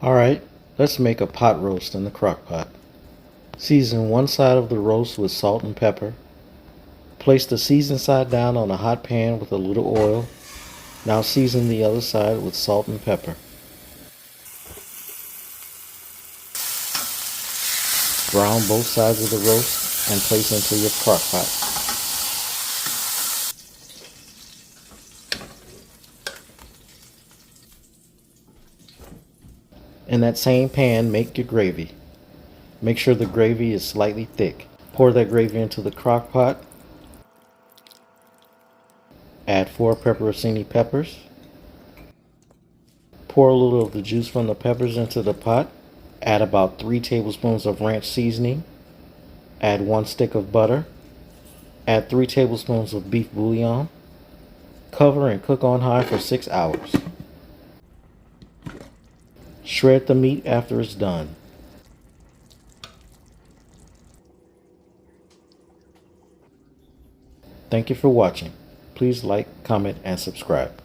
Alright, let's make a pot roast in the crock pot. Season one side of the roast with salt and pepper. Place the seasoned side down on a hot pan with a little oil. Now season the other side with salt and pepper. Brown both sides of the roast and place into your crock pot. In that same pan, make your gravy. Make sure the gravy is slightly thick. Pour that gravy into the crock pot. Add 4 pepperoncini peppers. Pour a little of the juice from the peppers into the pot. Add about 3 tablespoons of ranch seasoning. Add 1 stick of butter. Add 3 tablespoons of beef bouillon. Cover and cook on high for 6 hours. Shred the meat after it's done. Thank you for watching. Please like, comment, and subscribe.